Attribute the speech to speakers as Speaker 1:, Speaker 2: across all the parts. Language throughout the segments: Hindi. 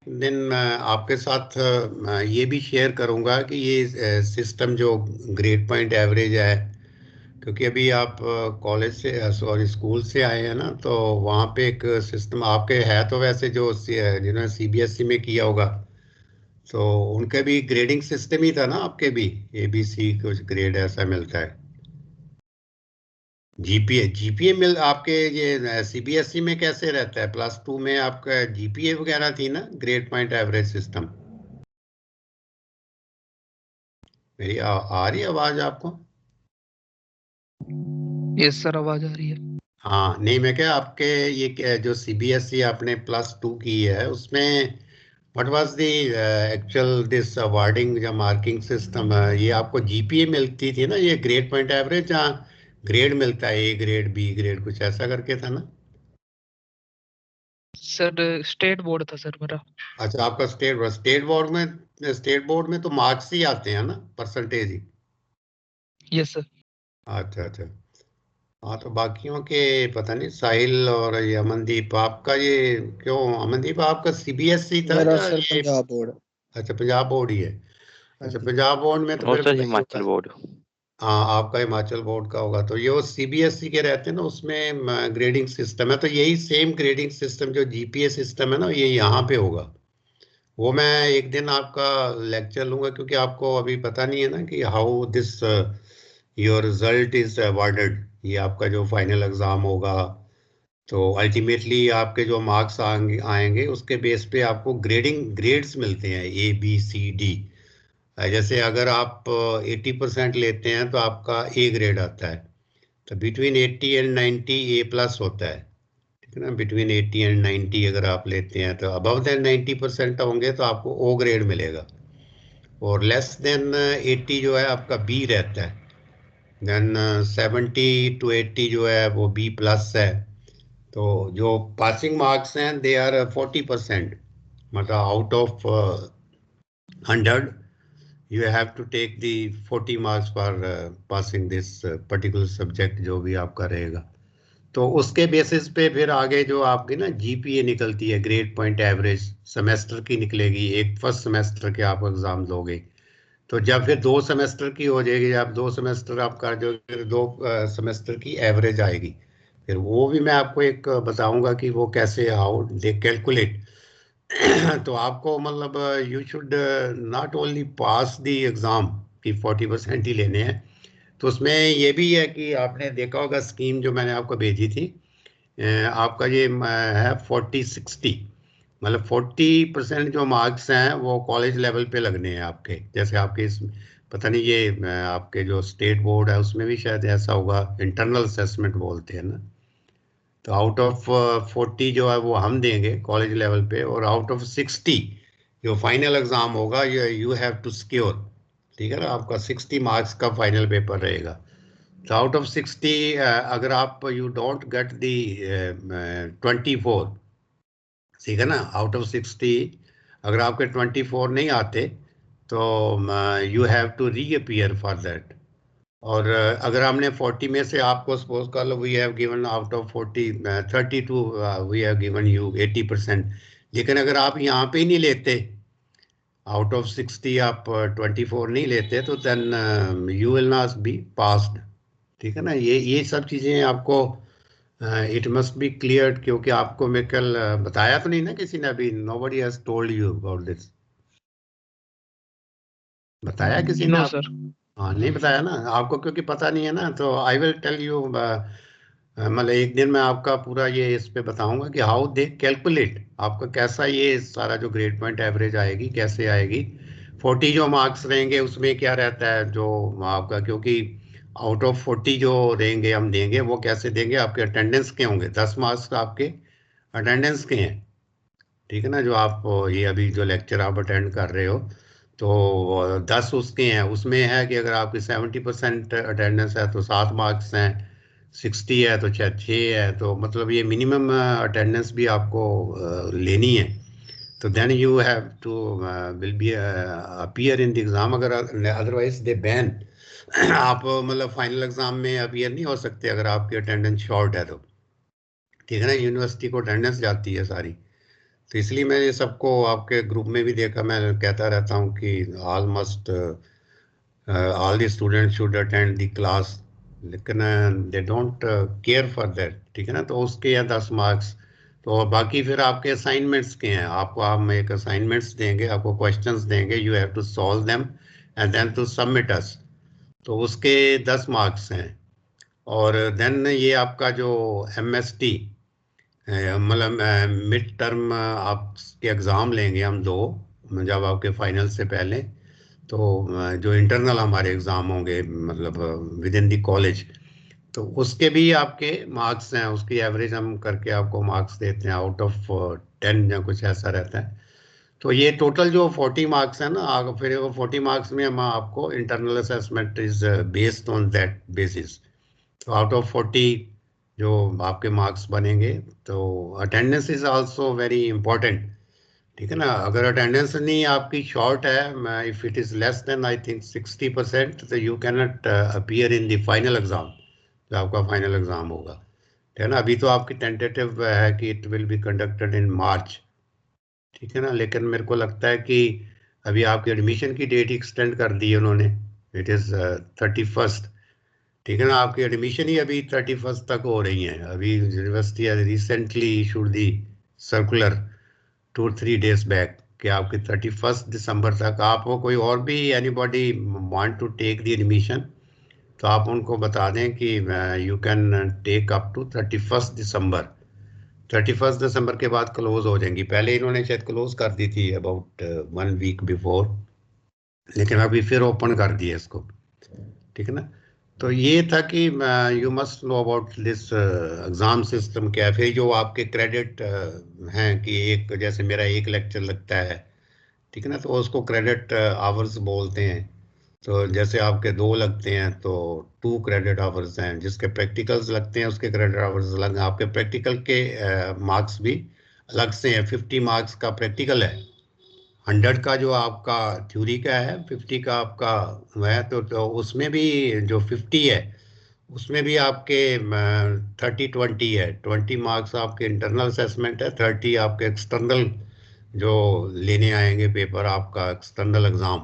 Speaker 1: दिन आपके साथ ये भी शेयर करूंगा कि ये सिस्टम जो ग्रेड पॉइंट एवरेज है, क्योंकि अभी आप कॉलेज से सॉरी स्कूल से आए हैं ना, तो वहाँ पे एक सिस्टम आपके है तो वैसे जो जिन्होंने सीबीएसई में किया होगा, तो उनके भी ग्रेडिंग सिस्टम ही था ना, आपके भी एबीसी कुछ ग्रेड ऐसा मिलता है। जीपीए जीपीए मिल आपके ये सीबीएसई में कैसे रहता है? +2 में आपका जीपीए वगैरह थी ना, ग्रेड पॉइंट एवरेज सिस्टम। मेरी आ रही है आवाज आपको?
Speaker 2: यस सर, आवाज आ रही है।
Speaker 1: हाँ, नहीं मैं क्या आपके ये जो सीबीएसई आपने +2 की है उसमें what was the actual this awarding या मार्किंग सिस्टम? ये आपको जीपीए मिलती थी ना, ये ग्रेड पॉइंट एवरेज, जहाँ ग्रेड मिलता है, ए ग्रेड बी ग्रेड कुछ ऐसा करके था ना?
Speaker 2: सर स्टेट बोर्ड था सर मेरा।
Speaker 1: अच्छा, आपका स्टेट बोर्ड में तो मार्क्स ही आते हैं ना, परसेंटेज ही।
Speaker 2: Yes sir.
Speaker 1: अच्छा अच्छा। हाँ, तो बाकियों के पता नहीं, साहिल और ये अमनदीप आपका ये क्यों? अमनदीप आपका सीबीएसई था
Speaker 3: मेरा
Speaker 1: या
Speaker 3: सर
Speaker 1: ये?
Speaker 3: पंजाब बोर्ड।
Speaker 1: अच्छा, पंजाब बोर्ड ही है।
Speaker 3: हाँ
Speaker 1: अच्छा,
Speaker 3: जी।
Speaker 1: पंजाब बोर्ड में तो
Speaker 4: और
Speaker 1: फिर
Speaker 4: सर
Speaker 1: वही
Speaker 4: हिमाचल
Speaker 1: होगा।
Speaker 4: बोर्ड।
Speaker 1: हाँ, आपका हिमाचल बोर्ड का होगा, तो ये वो सीबीएसई के रहते हैं ना, उसमें ग्रेडिंग सिस्टम है, तो यही सेम ग्रेडिंग सिस्टम जो जीपीए सिस्टम है ना, ये यहाँ पे होगा। वो मैं एक दिन आपका लेक्चर लूंगा, क्योंकि आपको अभी पता नहीं है ना कि how this your result is awarded. ये आपका जो फाइनल एग्जाम होगा, तो अल्टीमेटली आपके जो मार्क्स आएंगे आएंगे उसके बेस पे आपको ग्रेड्स मिलते हैं, ABCD। जैसे अगर आप 80% लेते हैं तो आपका ए ग्रेड आता है। तो बिटवीन 80 एंड 90 A+ होता है। ठीक है ना, बिटवीन 80 एंड 90 अगर आप लेते हैं, तो अबव देन 90% होंगे तो आपको ओ ग्रेड मिलेगा। और लेस देन 80 जो है आपका बी रहता है। देन 70 to 80 जो है वो B+ है। तो जो पासिंग मार्क्स हैं दे आर 40%, मतलब out of 100 you have to take the 40 marks for passing this particular subject जो भी आपका रहेगा। तो उसके बेसिस पे फिर आगे जो आपकी ना जीपीए निकलती है, ग्रेड पॉइंट एवरेज, सेमेस्टर की निकलेगी। एक फर्स्ट सेमेस्टर के आप एग्जाम दोगे, तो जब फिर 2 सेमेस्टर की हो जाएगी, जब 2 सेमेस्टर आप कर जो, फिर 2 सेमेस्टर की एवरेज आएगी। फिर वो भी मैं आपको एक बताऊंगा कि वो कैसे, हाउ दे कैलकुलेट। तो आपको मतलब you should not only pass the exam कि 40% ही लेने हैं। तो उसमें ये भी है कि आपने देखा होगा स्कीम जो मैंने आपको भेजी थी, आपका ये है 40-60, मतलब 40% जो मार्क्स हैं वो कॉलेज लेवल पे लगने हैं आपके। जैसे आपके इस पता नहीं ये आपके जो स्टेट बोर्ड है उसमें भी शायद ऐसा होगा, इंटरनल असेसमेंट बोलते हैं ना। तो आउट ऑफ 40 जो है वो हम देंगे कॉलेज लेवल पे, और आउट ऑफ 60 जो फाइनल एग्जाम होगा, यू हैव टू सिक्योर। ठीक है ना, आपका 60 मार्क्स का फाइनल पेपर रहेगा। तो आउट ऑफ 60 अगर आप यू डोंट गेट दी 24, ठीक है ना, आउट ऑफ 60 अगर आपके 24 नहीं आते, तो you have to reappear for that. और अगर हमने 40 में से आपको सपोज कर लो, we have given out of 40 32, we have given you 80%। लेकिन अगर आप यहाँ पे ही नहीं लेते, आउट ऑफ 60 आप 24 नहीं लेते, तो then you will not be passed. ठीक है ना, ये सब चीज़ें आपको इट मस्ट बी क्लियर, क्योंकि आपको मैं कल बताया तो नहीं ना किसी ने अभी, nobody has told you about this. बताया किसी ने
Speaker 2: नो
Speaker 1: आप?
Speaker 2: सर।
Speaker 1: हाँ, नहीं बताया ना आपको, क्योंकि पता नहीं है ना, तो आई विल टेल यू। मतलब एक दिन मैं आपका पूरा ये इस पे बताऊंगा कि हाउ दे कैलकुलेट आपका, कैसा ये सारा जो ग्रेड पॉइंट एवरेज आएगी कैसे आएगी। 40 जो मार्क्स रहेंगे उसमें क्या रहता है जो आपका, क्योंकि आउट ऑफ 40 जो रहेंगे हम देंगे, वो कैसे देंगे, आपके अटेंडेंस के होंगे। 10 मार्क्स आपके अटेंडेंस के हैं। ठीक है ना, जो आप ये अभी जो लेक्चर आप अटेंड कर रहे हो, तो 10 उसके हैं। उसमें है कि अगर आपकी 70% अटेंडेंस है तो 7 मार्क्स हैं, 60 है तो 6 है। तो मतलब ये मिनिमम अटेंडेंस भी आपको लेनी है। तो then you have to will be appear in the exam, अगर अदरवाइज दे बैन। आप मतलब फाइनल एग्ज़ाम में अपीयर नहीं हो सकते अगर आपकी अटेंडेंस शॉर्ट है तो। ठीक है ना, यूनिवर्सिटी को अटेंडेंस जाती है सारी। तो इसलिए मैं ये सबको आपके ग्रुप में भी देखा, मैं कहता रहता हूँ कि almost all the student should attend the class, लेकिन they don't care for that, ठीक है ना। तो उसके हैं 10 मार्क्स। तो बाकी फिर आपके असाइनमेंट्स के हैं, आपको हम एक असाइनमेंट्स देंगे, आपको क्वेश्चंस देंगे, you have to solve them and then to submit us. तो उसके 10 मार्क्स हैं। और देन ये आपका जो MST, मतलब मिड टर्म आपके एग्ज़ाम लेंगे हम दो, जब आपके फाइनल से पहले। तो जो इंटरनल हमारे एग्ज़ाम होंगे, मतलब विद इन द कॉलेज, तो उसके भी आपके मार्क्स हैं, उसकी एवरेज हम करके आपको मार्क्स देते हैं, आउट ऑफ 10 या कुछ ऐसा रहता है। तो ये टोटल जो 40 मार्क्स है ना, फिर वो 40 मार्क्स में हम आपको internal assessment is based on that basis. तो आउट ऑफ 40 जो आपके मार्क्स बनेंगे, तो attendance is also very important, ठीक है ना। अगर अटेंडेंस नहीं आपकी शॉर्ट है, if it is less than I think 60%, तो you can not appear in the final exam, जो आपका फाइनल एग्जाम होगा, ठीक है ना। अभी तो आपकी टेंटेटिव है कि it will be conducted in March, ठीक है ना। लेकिन मेरे को लगता है कि अभी आपकी एडमिशन की डेट एक्सटेंड कर दी है उन्होंने, इट इज़ 31st, ठीक है ना। आपकी एडमिशन ही अभी 31st तक हो रही है। अभी university recently issued the circular 2-3 days back कि आपकी 31 दिसंबर तक, आपको कोई और भी anybody want to take the admission, तो आप उनको बता दें कि you can take up to 31 December. 31 दिसंबर के बाद क्लोज हो जाएंगी, पहले इन्होंने शायद क्लोज कर दी थी अबाउट 1 week बिफोर, लेकिन अभी फिर ओपन कर दिया इसको, ठीक है ना। तो ये था कि you must know about this exam system क्या है। फिर जो आपके क्रेडिट हैं कि एक, जैसे मेरा एक लेक्चर लगता है, ठीक है ना, तो उसको क्रेडिट आवर्स बोलते हैं। तो जैसे आपके 2 लगते हैं तो 2 क्रेडिट आवर्स हैं, जिसके प्रैक्टिकल्स लगते हैं उसके क्रेडिट आवर्स अलग हैं। आपके प्रैक्टिकल के मार्क्स भी अलग से हैं। 50 मार्क्स का प्रैक्टिकल है, 100 का जो आपका थ्योरी का है, 50 का आपका है। तो उसमें भी जो 50 है उसमें भी आपके 30-20 है। 20 मार्क्स आपके इंटरनल असेसमेंट है, 30 आपके एक्सटर्नल जो लेने आएंगे पेपर, आपका एक्सटर्नल एग्ज़ाम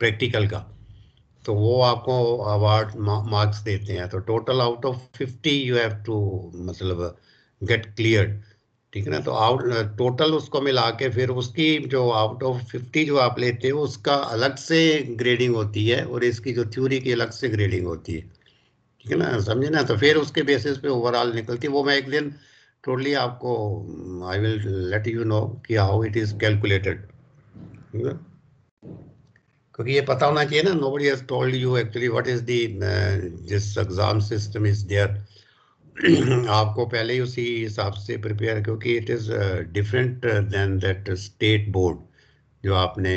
Speaker 1: प्रैक्टिकल का, तो वो आपको अवार्ड मार्क्स देते हैं। तो total out of 50 you have to, मतलब गेट क्लियर, ठीक है ना। तो आउट टोटल उसको मिला के फिर उसकी जो आउट ऑफ 50 जो आप लेते हो उसका अलग से ग्रेडिंग होती है, और इसकी जो थ्योरी की अलग से ग्रेडिंग होती है, ठीक है ना, समझे ना। तो फिर उसके बेसिस पे ओवरऑल निकलती है। वो मैं एक दिन टोटली आपको, I will let you know कि हाउ इट इज कैलकुलेटेड, क्योंकि ये पता होना चाहिए ना। Nobody has told you actually what is the this exam system is there. आपको पहले ही उसी हिसाब से प्रिपेयर, क्योंकि it is different than that state board जो आपने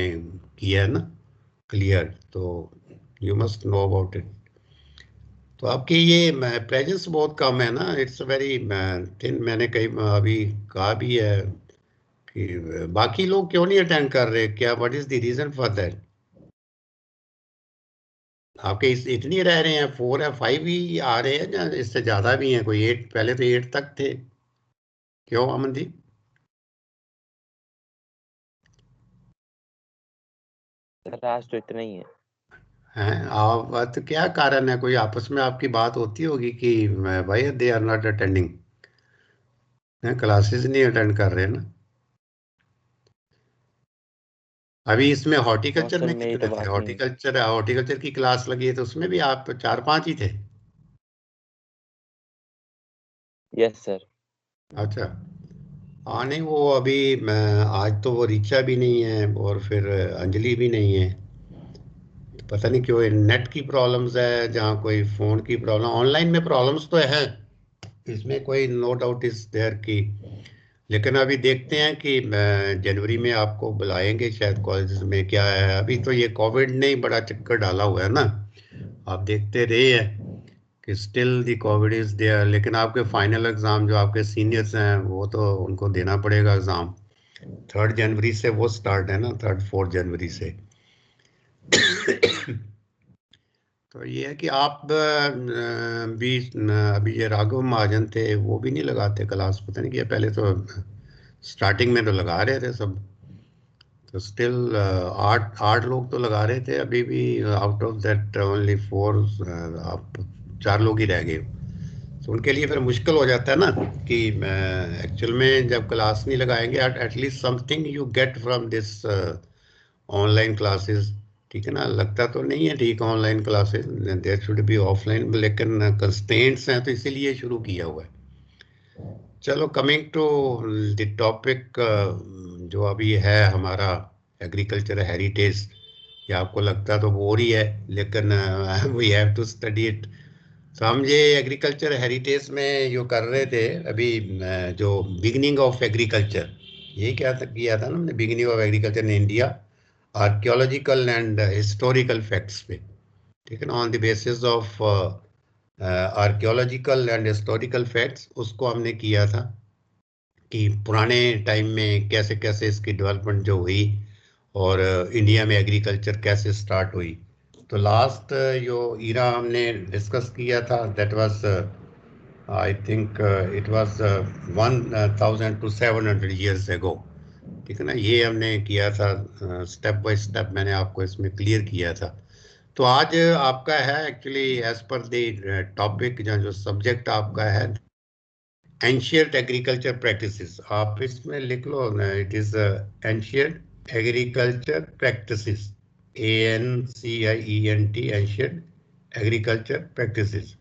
Speaker 1: किया है ना क्लियर, तो you must know about it. तो आपकी ये प्रेजेंस बहुत कम है ना, इट्स वेरी थिन। मैंने कई अभी कहा भी है कि बाकी लोग क्यों नहीं अटेंड कर रहे, क्या what is the reason for that. आपके इतनी रह रहे हैं, 4 या 5 ही आ रहे हैं, या इससे ज्यादा भी हैं? कोई 8, पहले तो 8 तक थे, क्यों अमनदीप?
Speaker 3: सर आज तो इतना ही है।
Speaker 1: हैं आप तो क्या कारण है, कोई आपस में आपकी बात होती होगी कि भाई they are not attending, classes नहीं अटेंड कर रहे ना। अभी इसमें
Speaker 3: और
Speaker 1: हॉर्टिकल्चर
Speaker 3: सर
Speaker 1: में
Speaker 3: मेरी तो
Speaker 1: कितने थे?
Speaker 3: बात नहीं हुई।
Speaker 1: हॉर्टिकल्चर की क्लास लगी है, तो उसमें भी आप 4-5 ही थे?
Speaker 3: Yes sir.
Speaker 1: अच्छा। हाँ नहीं, वो अभी आज तो वो ऋचा भी नहीं है और फिर अंजलि भी नहीं है। तो पता नहीं क्यों, नेट की प्रॉब्लम्स है, जहाँ कोई फ़ोन की प्रॉब्लम, ऑनलाइन में प्रॉब्लम्स तो है, इसमें कोई नो डाउट इज देयर की। लेकिन अभी देखते हैं कि जनवरी में आपको बुलाएंगे शायद कॉलेज में, क्या है अभी तो ये कोविड ने ही बड़ा चक्कर डाला हुआ है ना। आप देखते रहे हैं कि still the COVID is there, लेकिन आपके फाइनल एग्जाम जो आपके सीनियर्स हैं वो तो उनको देना पड़ेगा एग्जाम। 3 जनवरी से वो स्टार्ट है ना, 3-4 जनवरी से। तो ये है कि आप भी अभी ये राघव महाजन थे, वो भी नहीं लगाते क्लास, पता नहीं क्या, पहले तो स्टार्टिंग में तो लगा रहे थे सब, तो स्टिल आठ लोग तो लगा रहे थे अभी भी, आउट ऑफ दैट ओनली 4, आप 4 लोग ही रह गए। तो उनके लिए फिर मुश्किल हो जाता है ना कि एक्चुअल में जब क्लास नहीं लगाएंगे, at least something you get from this online classes, ठीक है ना। लगता तो नहीं है ठीक online classes, there should be offline, लेकिन कंस्ट्रेंट्स हैं तो इसीलिए शुरू किया हुआ है। चलो कमिंग टू द टॉपिक, जो अभी है हमारा एग्रीकल्चर हेरिटेज। ये आपको लगता तो बोर ही है, लेकिन we have to study it. तो हम ये एग्रीकल्चर हेरिटेज में जो कर रहे थे अभी, जो बिगनिंग ऑफ एग्रीकल्चर, यही क्या था, किया था ना हमने, beginning of agriculture in India, archaeological and historical facts पे, ठीक है ना। On the basis of archaeological and historical facts उसको हमने किया था कि पुराने टाइम में कैसे कैसे इसकी डेवलपमेंट जो हुई, और इंडिया में एग्रीकल्चर कैसे स्टार्ट हुई। तो लास्ट जो ईरा हमने डिस्कस किया था, that was I think it was 1000 to 700 years ago, ठीक है ना। ये हमने किया था, स्टेप बाय स्टेप मैंने आपको इसमें क्लियर किया था। तो आज आपका है actually as per the topic, जो सब्जेक्ट आपका है एंशियंट एग्रीकल्चर प्रैक्टिसेस, आप इसमें लिख लो ना, it is ancient agriculture practices, ANCIENT, ancient agriculture practices.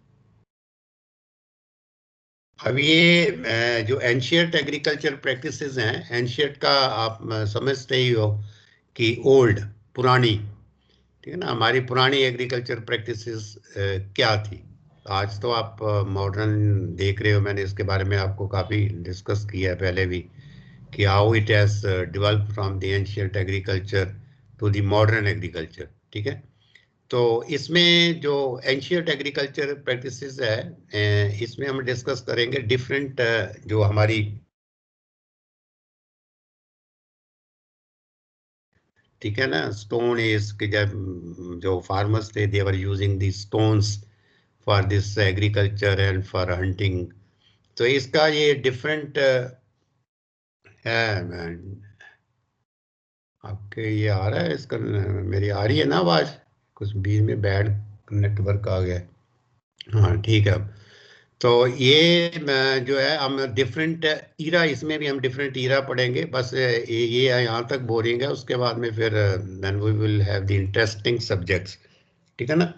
Speaker 1: अब ये जो एंशियंट एग्रीकल्चर प्रैक्टिसेस हैं, एंशियंट का आप समझते ही हो कि ओल्ड, पुरानी, ठीक है ना। हमारी पुरानी एग्रीकल्चर प्रैक्टिसेस क्या थी। आज तो आप मॉडर्न देख रहे हो, मैंने इसके बारे में आपको काफ़ी डिस्कस किया है पहले भी, कि how it has develop from the ancient agriculture to the modern agriculture, ठीक है। तो इसमें जो एंशियंट एग्रीकल्चर प्रैक्टिसेस है, इसमें हम डिस्कस करेंगे डिफरेंट जो हमारी, ठीक है ना, स्टोन एज के जब जो फार्मर्स थे, they were using the stones for this agriculture and for hunting. तो इसका ये डिफरेंट है। आपके ये आ रहा है इसका, मेरी आ रही है ना आवाज, कुछ बीच में बैड नेटवर्क आ गया। हाँ ठीक है। तो ये जो है हम डिफरेंट ईरा, इसमें भी हम डिफरेंट ईरा पढ़ेंगे, बस ये यहाँ तक बोरिंग है, उसके बाद में फिर then we will have the interesting subjects, ठीक है ना।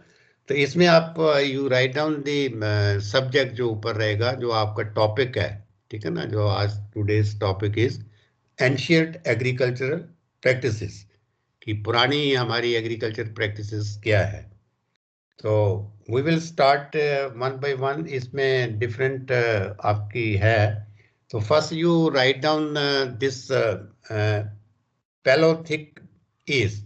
Speaker 1: तो इसमें आप you write down the subject जो ऊपर रहेगा, जो आपका टॉपिक है, ठीक है ना। जो आज today's topic is ancient agricultural practices, कि पुरानी हमारी एग्रीकल्चर प्रैक्टिसेस क्या है। तो we will start one by one, इसमें डिफरेंट आपकी है। तो first you write down this paleolithic is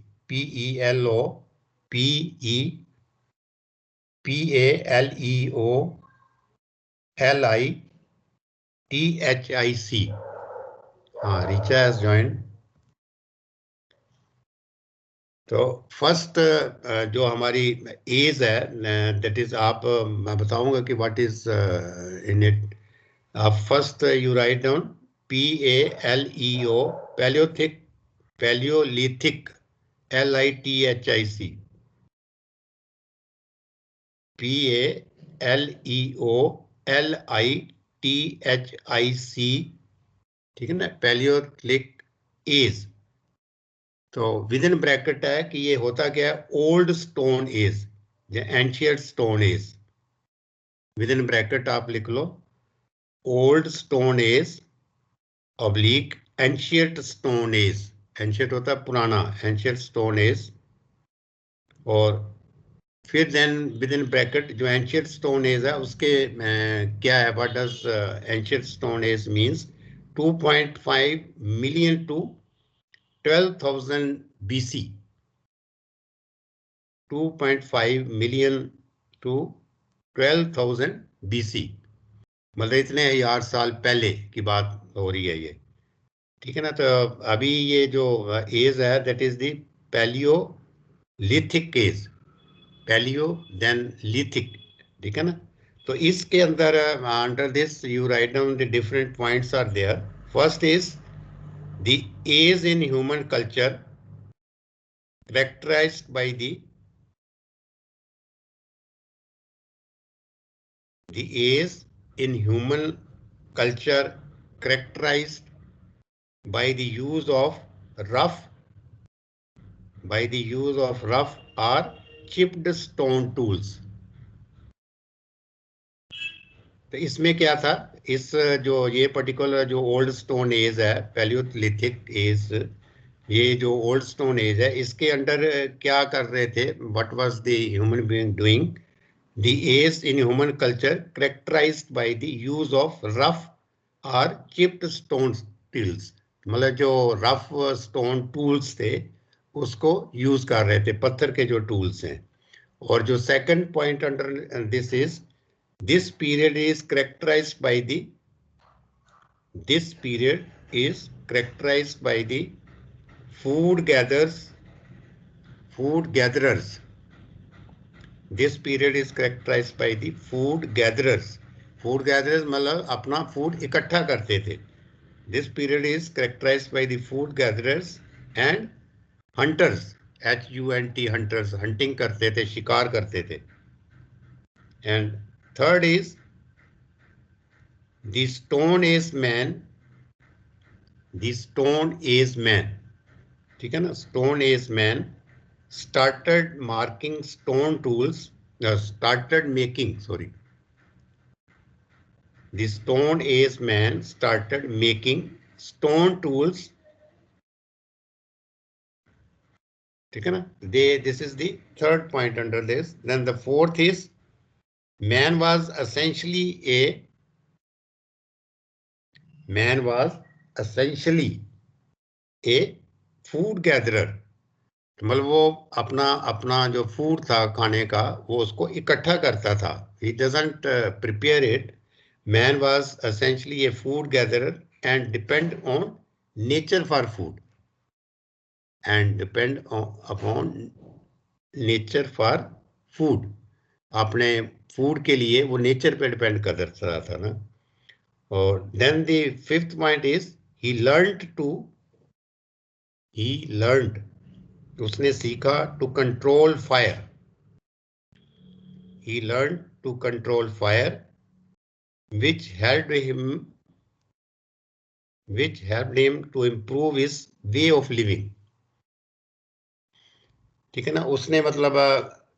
Speaker 1: PELOTHIC। हाँ, रिचा हैज ज्वाइंड। तो फर्स्ट जो हमारी एज है, दैट इज आप, मैं बताऊंगा कि व्हाट इज इन इट। आप first you write down PALEO, paleolithic, paleolithic, LITHIC, PALEOLITHIC, ठीक है ना, पैलियोलिथिक एज। तो विद इन ब्रैकेट है कि ये होता क्या है, ओल्ड स्टोन एज या ancient stone age. With in bracket आप लिख लो old stone age oblique ancient stone age. Ancient होता है पुराना, एंशियंट स्टोन एज। और फिर देन विद इन ब्रैकेट जो एंशियंट स्टोन एज है उसके क्या है, what does ancient stone age means, 2.5 million to 12,000 BC, 2.5 million to 12,000 BC, मतलब इतने हजार साल पहले की बात हो रही है ये, ठीक है ना। तो अभी ये जो एज है that is the palaeolithic age, palaeo then lithic, ठीक है ना। तो इसके अंदर under this you write down the different points are there. First is the age in human culture characterized by the age in human culture characterized by the use of rough or chipped stone tools. तो इसमें क्या था, इस जो ये पर्टिकुलर जो ओल्ड स्टोन एज है, पैलियोलिथिक एज, ये जो ओल्ड स्टोन एज है, इसके अंडर क्या कर रहे थे, what was the human being doing, the age in human culture characterised by the use of rough और चिप्ड स्टोन टूल्स, मतलब जो रफ स्टोन टूल्स थे उसको यूज कर रहे थे, पत्थर के जो टूल्स हैं. और जो second point under this is, this period is characterized by the food gatherers. This period is characterized by the food gatherers. Food gatherers मतलब अपना फूड इकट्ठा करते थे. This period is characterized by the food gatherers and hunters. HUNT, hunters, hunting करते थे, शिकार करते थे. And third is the Stone Age man. ठीक है ना, Stone Age man started making stone tools. The Stone Age man started making stone tools. ठीक है ना, this is the third point under this. Then the fourth is man was essentially a food gatherer. मतलब वो अपना जो फूड था खाने का, वो उसको इकट्ठा करता था. He doesn't prepare it. Man was essentially a food gatherer and depend on nature for food. अपने फूड के लिए वो नेचर पे डिपेंड करता था ना. और then the fifth point is he learned, उसने सीखा to control fire. He learned to control fire, which helped him to improve his way of living. ठीक है ना, उसने मतलब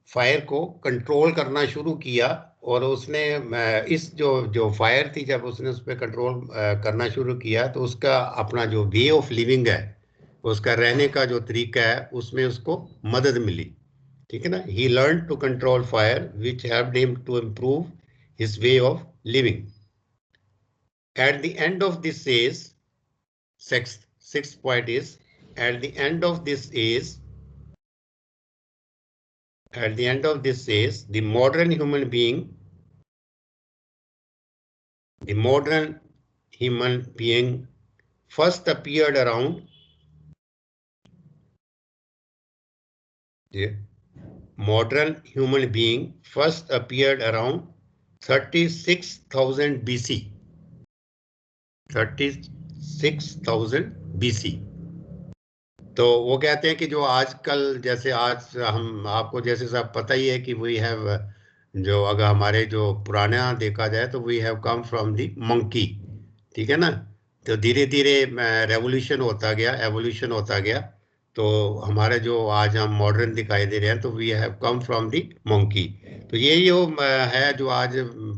Speaker 1: फायर को कंट्रोल करना शुरू किया, और उसने इस जो फायर थी, जब उसने उस पर कंट्रोल करना शुरू किया, तो उसका अपना जो वे ऑफ लिविंग है, उसका रहने का जो तरीका है, उसमें उसको मदद मिली. ठीक है ना, he learned to control fire, which helped him to improve his way of living. At the end of this age, sixth point is, at the end of this age, the modern human being first appeared around 36,000 BC. 36,000 BC. तो वो कहते हैं कि जो आजकल, जैसे आज हम, आपको जैसे सब पता ही है कि वी हैव, जो अगर हमारे जो पुराना देखा जाए तो we have come from the monkey. ठीक है ना, तो धीरे धीरे रेवोल्यूशन होता गया, एवोल्यूशन होता गया, तो हमारे जो आज हम मॉडर्न दिखाई दे रहे हैं, तो we have come from the monkey. तो यही है जो आज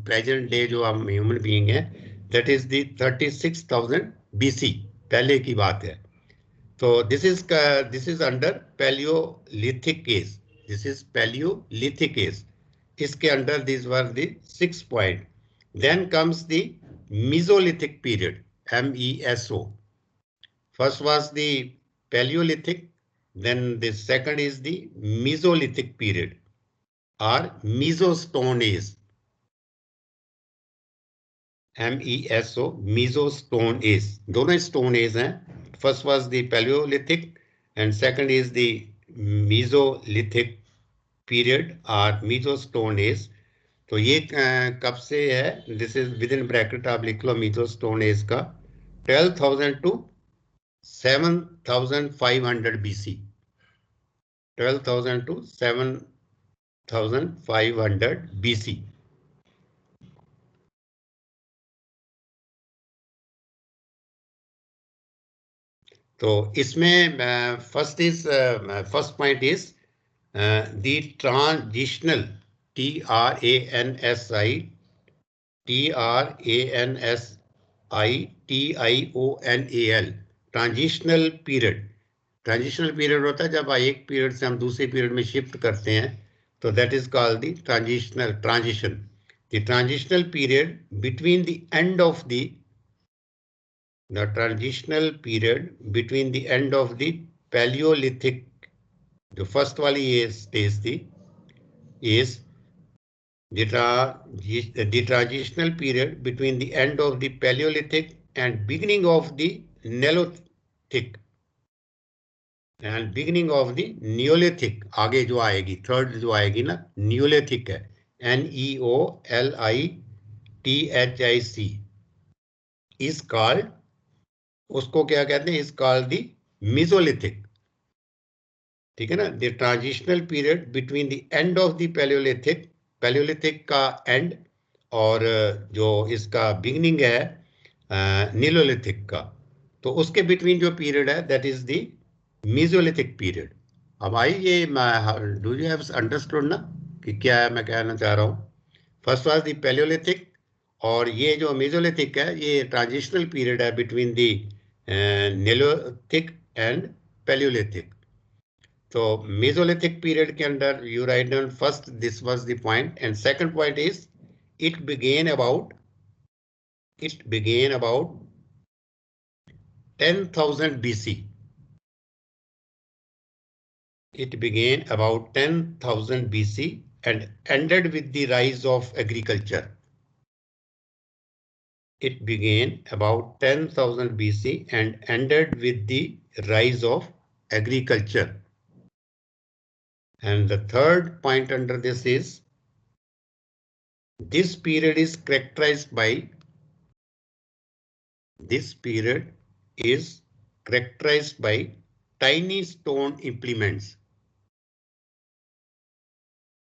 Speaker 1: प्रेजेंट डे जो हम ह्यूमन बीइंग है, दैट इज दी 36,000 BC, पहले की बात है. So this is under Paleolithic age. This is Paleolithic age. इसके under these were the 6 point. Then comes the Mesolithic period, MESO. First was the Paleolithic, then the second is the Mesolithic period or Mesostone age. MESO, Mesostone age. दोनों stone age हैं. First was the Paleolithic and second is the Mesolithic period or Mesostone age. तो ये कब से है? This is within bracket आप लिख लो Mesostone age का 12,000 to 7,500 BC. 12,000 to 7,500 BC. तो इसमें first point is the transitional TRANSITIONAL transitional period. Transitional period होता है जब एक पीरियड से हम दूसरे पीरियड में शिफ्ट करते हैं, तो that is called the transition. The transitional period between the end of the transitional period between the end of the Paleolithic, the first वाली is the transitional period between the end of the Paleolithic and beginning of the Neolithic and beginning of the Neolithic। आगे जो आएगी थर्ड जो आएगी ना Neolithic है, NEOLITHIC is called, उसको क्या कहते हैं, इज कॉल्ड द मीसोलिथिक। ठीक है ना। The transitional period between the end of the Palaeolithic, Palaeolithic का एंड और जो इसका बिगनिंग है नीलोलिथिक का, तो उसके बिटवीन जो पीरियड है that is the Mesolithic period. अब आइए, डू यू हैव अंडरस्टूड ना कि क्या है मैं कहना चाह रहा हूँ। फर्स्ट वाज द पैलियोलिथिक, और ये जो मीसोलिथिक है ये ट्रांजिशनल पीरियड है बिटवीन दी नेलोथिक एंड पैलियोलिथिक। तो मेसोलिथिक पीरियड के अंदर you write down first this was the point, and second point is it began about 10,000 BC. It began about 10,000 BC and ended with the rise of agriculture. It began about 10,000 BC and ended with the rise of agriculture. And the third point under this is, this period is characterized by tiny stone implements.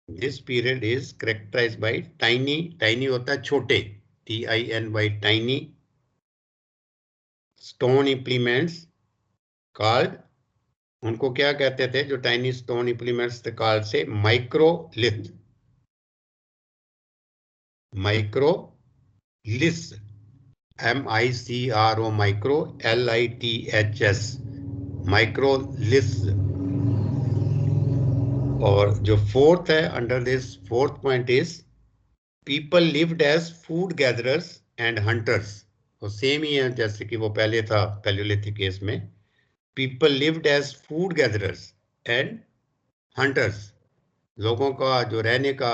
Speaker 1: This period is characterized by tiny होता है छोटे, TINY, tiny stone implements called, उनको क्या कहते थे जो टाइनी स्टोन इंप्लीमेंट्स थे, कॉल्ड से microlith. MICRO micro LITHS microlith. और जो फोर्थ है under this fourth point is people lived as food gatherers and hunters. तो सेम ही है जैसे कि वो पहले था पैलियोलिथिक केस में। People lived as food gatherers and hunters. लोगों का जो रहने का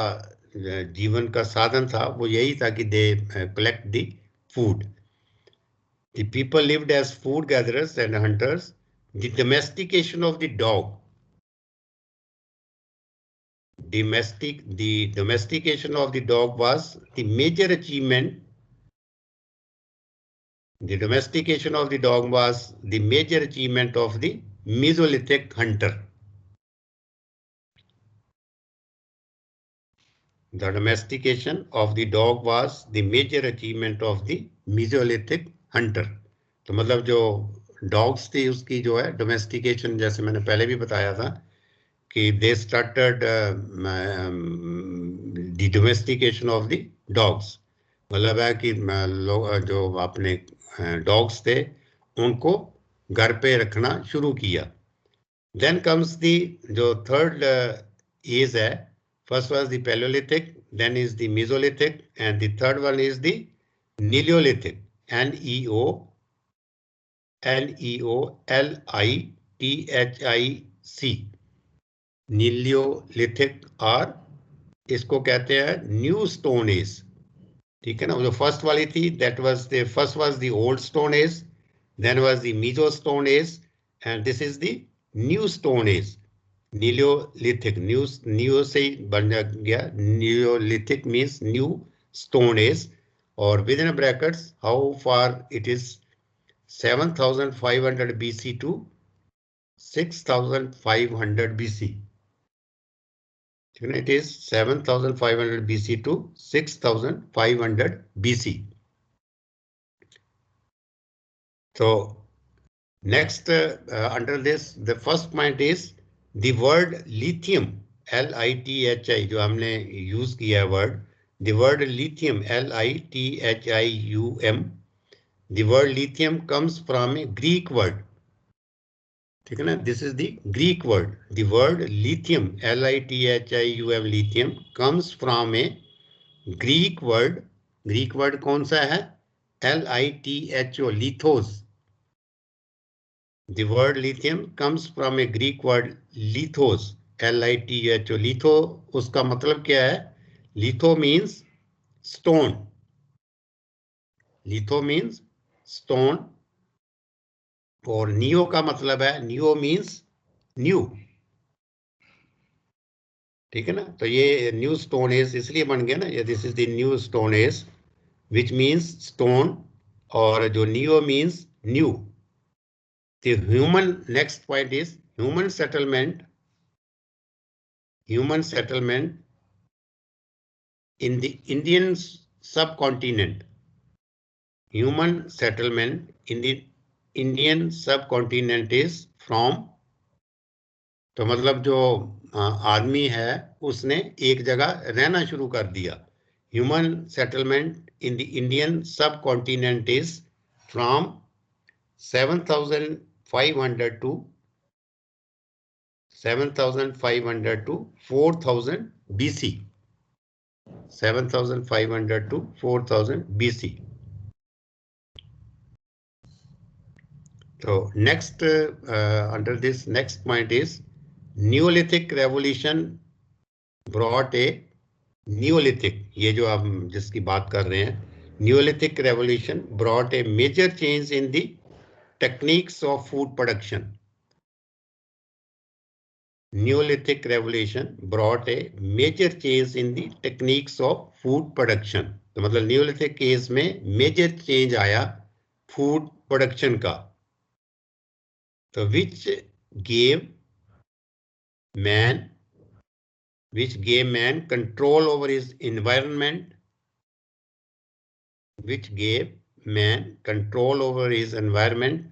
Speaker 1: जीवन का साधन था वो यही था कि they collect the food. The people lived as food gatherers and hunters. The domestication of the dog. The domestication of the dog was the major achievement. The domestication of the dog was the major achievement of the Mesolithic hunter. The domestication of the dog was the major achievement of the Mesolithic hunter. तो मतलब जो dogs थी उसकी जो है domestication, जैसे मैंने पहले भी बताया था कि they started the domestication of the dogs. मतलब है कि लोग जो अपने डॉग्स थे उनको घर पे रखना शुरू किया। Then comes the जो थर्ड एज है, first was the Palaeolithic, then is the Mesolithic, and the third one is the Neolithic, NEOLITHIC, Neolithic, और इसको कहते हैं न्यू स्टोन एज। ठीक है ना। जो फर्स्ट वाली थी that was the first was the old stone age, then was the meso stone age, and this is the new stone age neolithic. New से बन गया neolithic means new stone age. और within brackets how far it is 7,500 BC to 6,500 BC. It is 7,500 BC to 6,500 BC. So next, under this, the first point is the word lithium, LITHI, जो हमने यूज किया है word, the word lithium, LITHIUM, the word lithium comes from a Greek word. ठीक है ना? This is the Greek word. The word lithium, LITHIUM, lithium comes from a Greek word. Greek word कौन सा है? LITHO, lithos. The word lithium comes from a Greek word lithos, LITHO. Litho उसका मतलब क्या है? Litho means stone. Litho means stone. और नियो का मतलब है, नियो मीन्स न्यू. ठीक है ना? तो ये न्यू स्टोन एज इसलिए बन गया ना, ये this is the new stone as which means stone, और जो neo means new. The human, next point is human settlement. Human settlement in the Indian subcontinent. Human settlement in the Indian subcontinent is from, तो मतलब जो आदमी है उसने एक जगह रहना शुरू कर दिया. Human settlement in the Indian subcontinent is from 7,500 to 4,000 BC. 7,500 to 4,000 BC. So next, under this next point is Neolithic revolution brought a Neolithic, ये जो हम जिसकी बात कर रहे हैं, Neolithic revolution brought a major change in the techniques of food production. Neolithic revolution brought a major change in the techniques of food production. तो मतलब Neolithic केस में major change आया food production का. तो which gave man control over his environment. Which gave man control over his environment.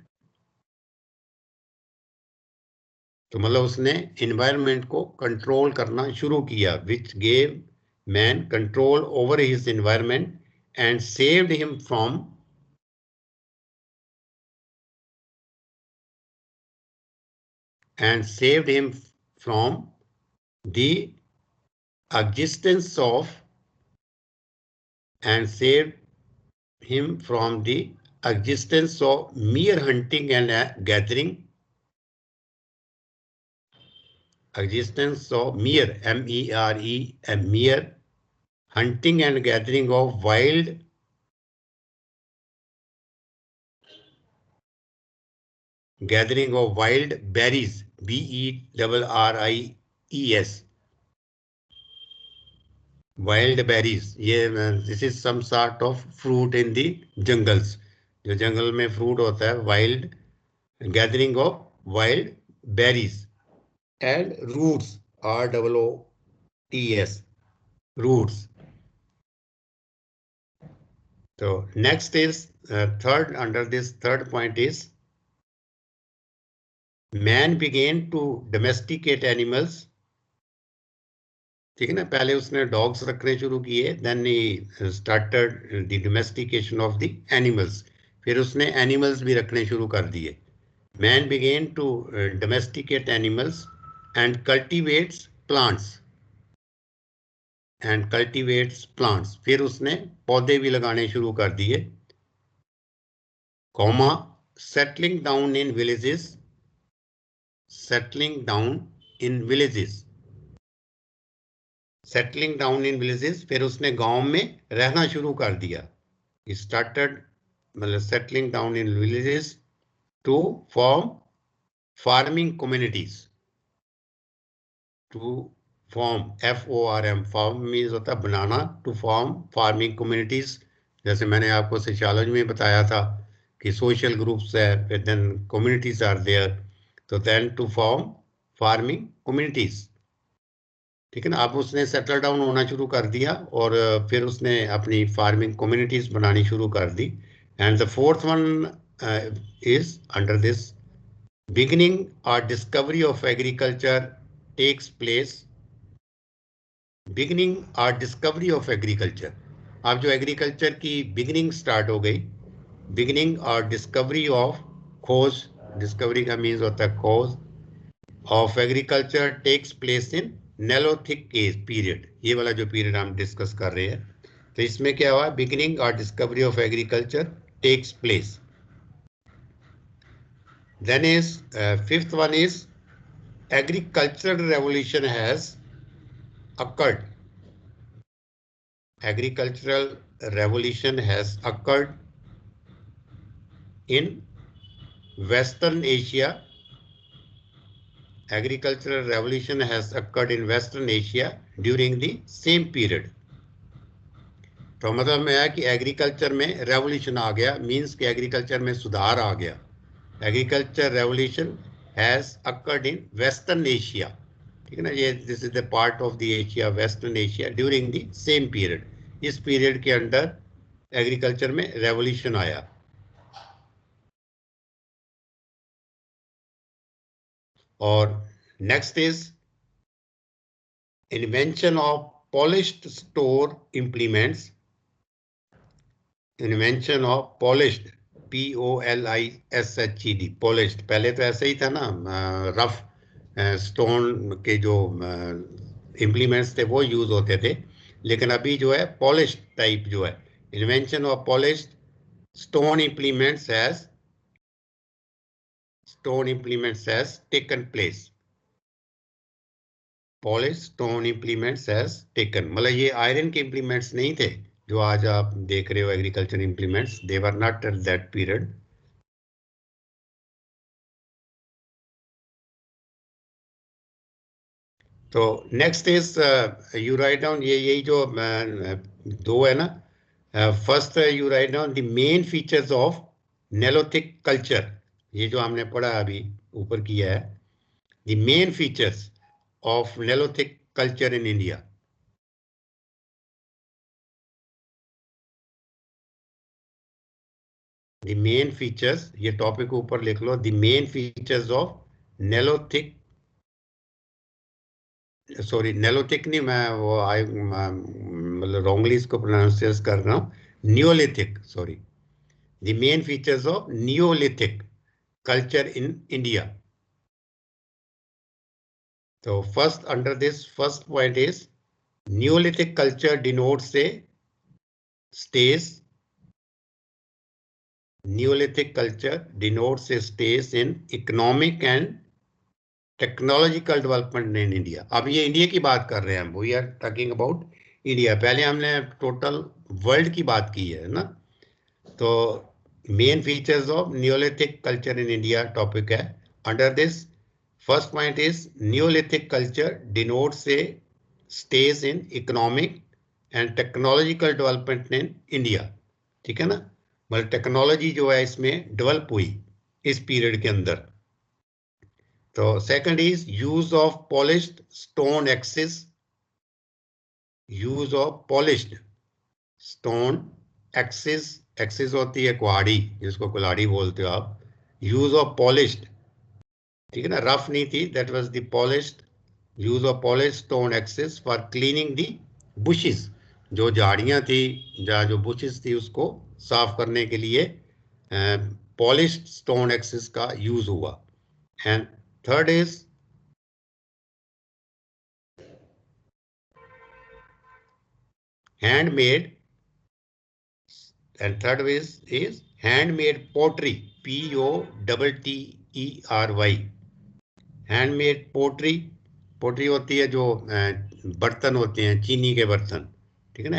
Speaker 1: तो मतलब उसने environment को control करना शुरू किया. Which gave man control over his environment and saved him from the existence of mere hunting and gathering. Existence of mere, MERE, mere hunting and gathering of wild berries, BERRIES. Wild berries. This is some sort of fruit in the jungles. जो जंगल में fruit होता है, wild, gathering of wild berries and roots, ROOTS, roots. So next is third, under this third point is man began to domesticate animals. ठीक है ना? पहले उसने डॉग्स रखने शुरू किए, then he started the domestication of the animals. फिर उसने एनिमल्स भी रखने शुरू कर दिए. Man began to domesticate animals and cultivates plants. फिर उसने पौधे भी लगाने शुरू कर दिए. Comma, settling down in villages. फिर उसने गांव में रहना शुरू कर दिया. He started मतलब settling down in villages to form farming communities. To form, FORM, form means होता है बनाना, to form farming communities. जैसे मैंने आपको सोशियोलॉजी में बताया था कि सोशल ग्रुप्स है, देन कम्युनिटीज आर देयर, तो then to form farming communities. ठीक है ना। अब उसने सेटल डाउन होना शुरू कर दिया और फिर उसने अपनी फार्मिंग कम्युनिटीज बनानी शुरू कर दी। And the fourth one is under this beginning or discovery of agriculture takes place। beginning or discovery of agriculture, अब जो एग्रीकल्चर की बिगिनिंग स्टार्ट हो गई, बिगिनिंग और डिस्कवरी ऑफ, खोज, डिस्कवरी का मीन्स होता है खोज, of agriculture takes place in neolithic period. ये वाला जो पीरियड हम डिस्कस कर रहे हैं, तो इसमें क्या हुआ, बिगिनिंग और discovery of agriculture takes place. Then is fifth one is agricultural revolution has occurred। Agricultural revolution has occurred in Western Asia। Agricultural revolution has occurred in Western Asia during the same period। तो मतलब में है कि एग्रीकल्चर में रेवोल्यूशन आ गया, मींस कि एग्रीकल्चर में सुधार आ गया। Agriculture revolution has occurred in western Asia. ठीक है ना, ये this is the part of the Asia, western Asia, during the same period. इस पीरियड के अंदर एग्रीकल्चर में रेवोल्यूशन आया। और next is invention of polished store implements. Invention of polished, POLISHED, polished. पहले तो ऐसे ही था ना, रफ स्टोन के जो इम्प्लीमेंट्स थे वो यूज होते थे, लेकिन अभी जो है पॉलिश्ड टाइप जो है, invention of polished stone implements has taken place. Polish stone implements has taken, मतलब ये आयरन के इम्प्लीमेंट्स नहीं थे जो आज आप देख रहे हो agriculture implements, they were not at that period. तो next is you write down, ये यही जो दो है ना, first you write down the main features of neolithic culture. ये जो हमने पढ़ा अभी ऊपर किया है, the main features of neolithic culture in India. The main features, ये टॉपिक ऊपर लिख लो, the main features of neolithic, sorry neolithic नहीं, मैं वो मतलब रॉन्गली इसको प्रोनाउंस कर रहा हूँ, neolithic, sorry, the main features of neolithic culture in India. तो first under this first point is neolithic culture denotes a stage, neolithic culture denotes a stage in economic and technological development in India. अब ये इंडिया की बात कर रहे हैं हम, we are talking about India, पहले हमने टोटल वर्ल्ड की बात की है ना। तो main features of neolithic culture in India topic है। Under this first point is neolithic culture denotes a stage in economic and technological development in India. ठीक है ना, मतलब टेक्नोलॉजी जो है इसमें डेवलप हुई इस पीरियड के अंदर। तो second is use of polished stone axis, use of polished stone axis, axis होती है कुहाड़ी, जिसको कुल्हाड़ी बोलते हो आप, यूज ऑफ पॉलिश्ड, ठीक है ना, रफ नहीं थी, that was the polished, use of polished stone axis for cleaning the bushes, जो झाड़ियां थी, जहाँ जो बुशेस थी उसको साफ करने के लिए पॉलिश्ड स्टोन एक्सिस का यूज हुआ। And third is handmade, and third is handmade pottery, POTTERY, handmade pottery, pottery होती है जो बर्तन होते हैं, चीनी के बर्तन, ठीक है ना,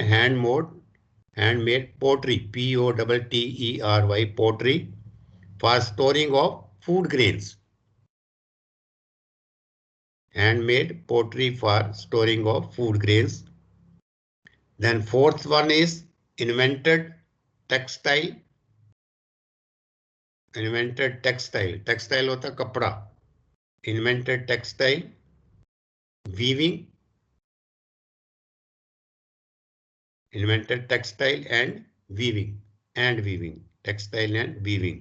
Speaker 1: handmade pottery, POTTERY, pottery for storing of food grains, handmade pottery for storing of food grains. Then fourth one is invented textile, invented textile, textile होता है कपड़ा, invented textile, weaving, invented textile and weaving, textile and weaving.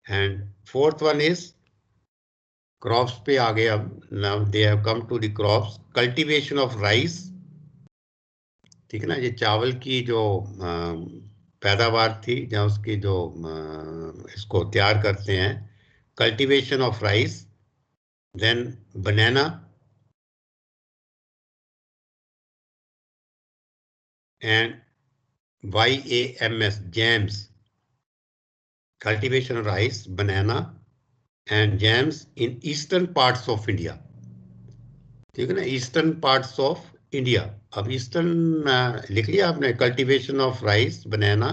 Speaker 1: And fourth one is crops पे आ गए अब। Now they have come to the crops, cultivation of rice, ठीक है ना, ये चावल की जो पैदावार थी, जहाँ उसकी जो इसको तैयार करते हैं, cultivation of rice, then banana and YAMS, jams, cultivation of rice, banana and jams in eastern parts of India, ठीक है ना, ईस्टर्न पार्ट्स ऑफ इंडिया। अब ईस्टर्न लिख लिया आपने, cultivation of rice, banana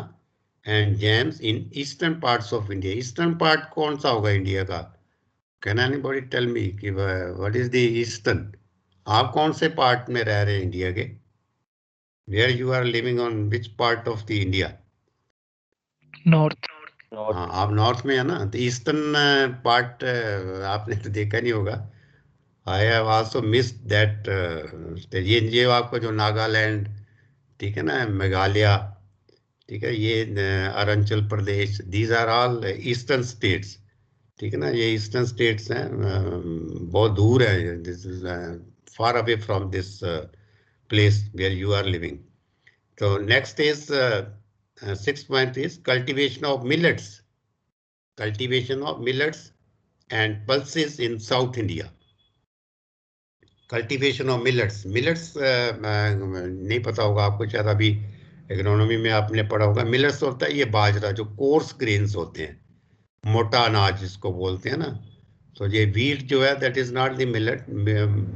Speaker 1: and jams in eastern parts of India. Eastern part कौन सा होगा इंडिया का? कैन एनीबॉडी टेल मी कि व्हाट इज द ईस्टर्न? आप कौन से पार्ट में रह रहे हैं इंडिया के? Where you are living on which part of the India?
Speaker 2: North.
Speaker 1: हाँ, आप नॉर्थ में है ना, तो ईस्टर्न पार्ट आपने तो देखा नहीं होगा। I have also missed that. ये आपका जो नागालैंड, ठीक है ना, मेघालय, ठीक है, ये Arunachal Pradesh, these are all eastern states, ठीक है ना, ये ईस्टर्न स्टेट्स हैं, बहुत दूर है, this is far away from this place where you are living. तो next is 6th point is cultivation of millets, cultivation of millets and pulses in South India. Cultivation of millets, नहीं पता होगा आपको, शायद अभी एग्रोनॉमी में आपने पढ़ा होगा। मिलेट्स होता है ये बाजरा, जो कोर्स ग्रेन्स होते हैं, मोटा अनाज जिसको बोलते हैं ना। तो ये व्हीट जो है that is not the millet,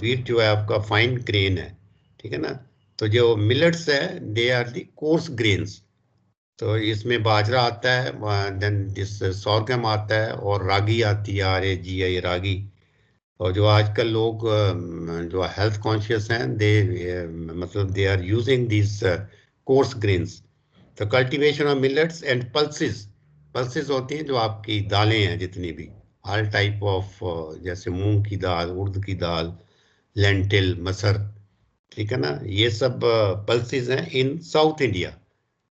Speaker 1: wheat जो है आपका फाइन ग्रेन है, ठीक है ना। तो जो मिलेट्स है they are the coarse grains. तो इसमें बाजरा आता है, देन दिस सोरगम आता है, और रागी आती है, RAGI, रागी। और जो आजकल लोग जो हेल्थ कॉन्शियस हैं, दे मतलब they are using this coarse grains. तो cultivation of millets and pulses, pulses होती हैं जो आपकी दालें हैं जितनी भी, ऑल टाइप ऑफ, जैसे मूंग की दाल, उड़द की दाल, लेंटिल, मसर, ठीक है ना, ये सब पल्सेस हैं इन साउथ इंडिया,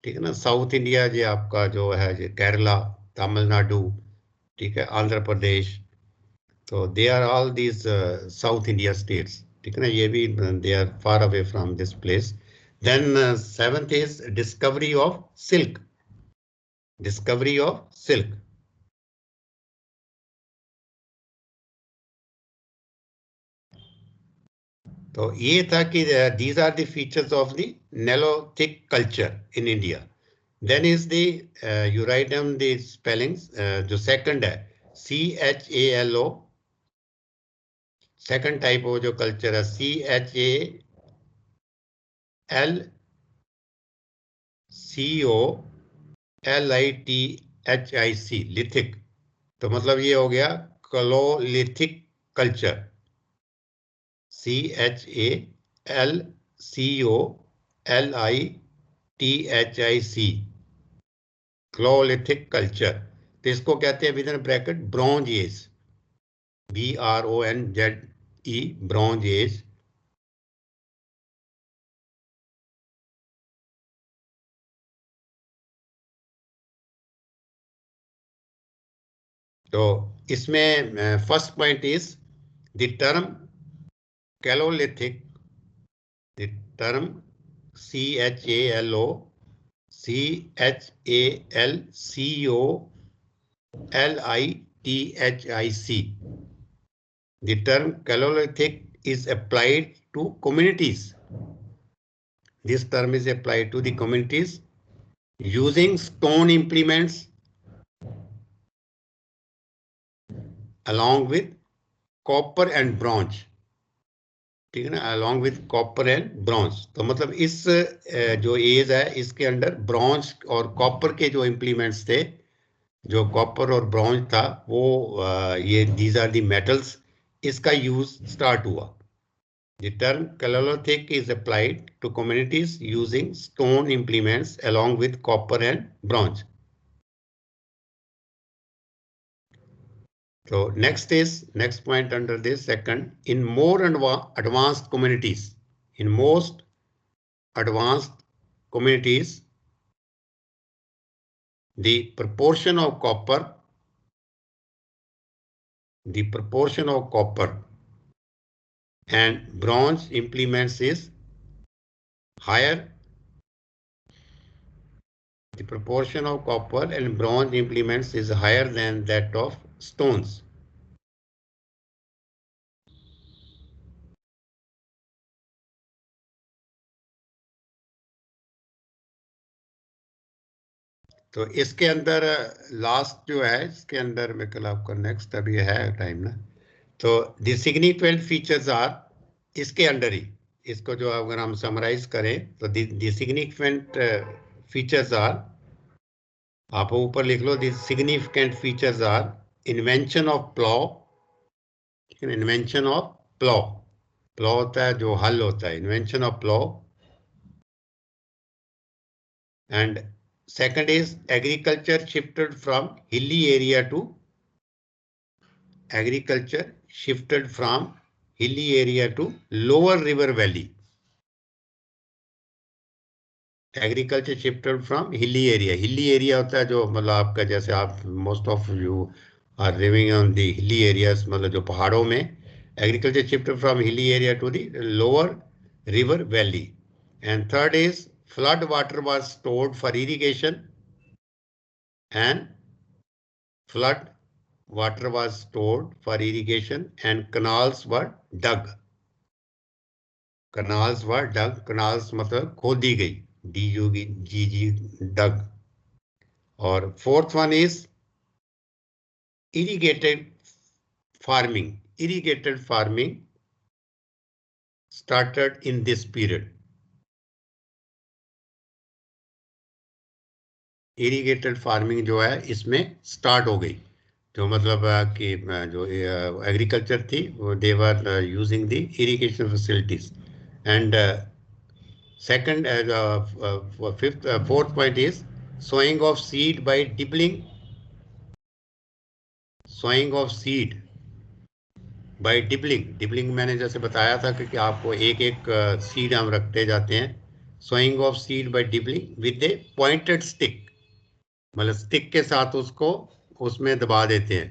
Speaker 1: ठीक है ना। साउथ इंडिया ये आपका जो है, ये केरला, तमिलनाडु, ठीक है, आंध्र प्रदेश, तो they are all these south India states, ठीक है ना, ये भी they are far away from this place. Then 7th is discovery of silk, discovery of silk. तो ये था कि these are the features of the neolithic culture in India. Then is the you write down the spellings, जो सेकंड है CHALO, सेकंड टाइप ऑफ जो कल्चर है CHALCOLITHIC, लिथिक। तो मतलब ये हो गया chalcolithic culture, CHALCOLITHIC, chalcolithic culture. तो इसको कहते हैं with in bracket bronze age, BRONZE, bronze age. तो इसमें first point is the term chalcolithic, the term CHALCOLITHIC, the term Calolithic is applied to communities. This term is applied to the communities using stone implements along with copper and bronze, ठीक है ना, along with copper and bronze। तो मतलब इस जो एज है इसके अंडर ब्रॉन्ज और कॉपर के जो इम्प्लीमेंट्स थे, जो कॉपर और ब्रॉन्ज था, वो ये दीज आर दी मेटल्स, इसका यूज स्टार्ट हुआ। The term Calolithic is applied to communities using stone implements along with copper and bronze. So next point under this second, in more advanced communities, in most advanced communities, the proportion of copper and bronze implements is higher. The proportion of copper and bronze implements is higher than that of stones. तो इसके अंदर लास्ट जो है, इसके अंदर में कल आपका नेक्स्ट अभी है टाइम ना, तो द सिग्निफिकेंट फीचर्स आर, इसके अंडर ही इसको जो अगर हम समराइज करें तो द सिग्निफिकेंट फीचर्स आर, आप ऊपर लिख लो, the significant features are invention of plough, invention of plough, plough होता है जो हल होता है, invention of plough, and second is agriculture shifted from hilly area to lower river valley. Agriculture shifted from hilly area. Hilly area होता है जो मतलब आपका, जैसे आप most of you are living on the hilly areas, मतलब जो पहाड़ों में, agriculture shifted from hilly area to the lower river valley. And third is flood water was stored for irrigation, and flood water was stored for irrigation and canals were dug. Canals were dug. Canals मतलब खोदी गई, D-U-G-G, dug. और fourth one is irrigated farming. Irrigated farming started in this period. Irrigated farming जो है इसमें start हो गई, जो मतलब कि जो एग्रीकल्चर थी वो they were using the irrigation facilities. And second, fourth point is sowing of seed by dibbling. Sowing of seed by dibbling. Dibbling मैंने जैसे बताया था कि आपको एक एक सीड हम रखते जाते हैं. Sowing of seed by dibbling with a pointed stick, मतलब स्टिक के साथ उसको उसमें दबा देते हैं,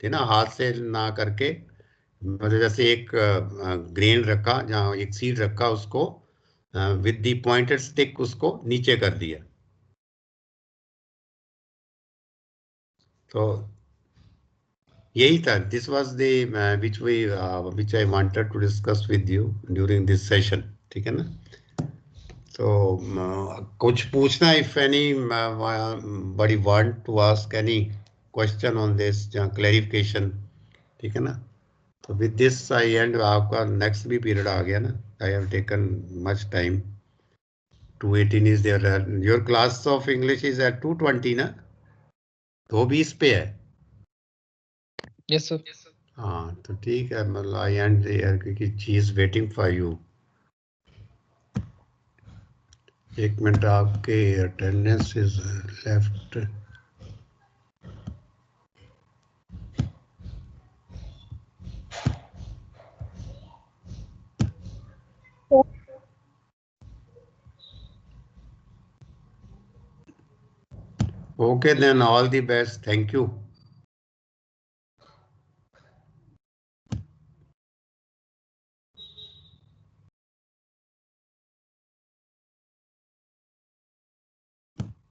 Speaker 1: ठीक ना, हाथ से ना करके, मतलब जैसे एक ग्रेन रखा, जहाँ एक सीड रखा, उसको विद द पॉइंटेड स्टिक उसको नीचे कर दिया. तो यही था. This was the which I wanted to discuss with you during this session. ठीक है ना. तो कुछ पूछना, if anybody want to ask any question on this, clarification. ठीक है ना. तो विद दिस आई एंड. आपका नेक्स्ट भी पीरियड आ गया ना. I have taken much time. 218 is there. Your class of English is at 220 ना. 220 पे है.
Speaker 2: Yes sir.
Speaker 1: हाँ तो ठीक है, मतलब आई एंड देयर क्योंकि she is waiting for you. एक मिनट, आपके attendance is left. Okay, then all the best. Thank you.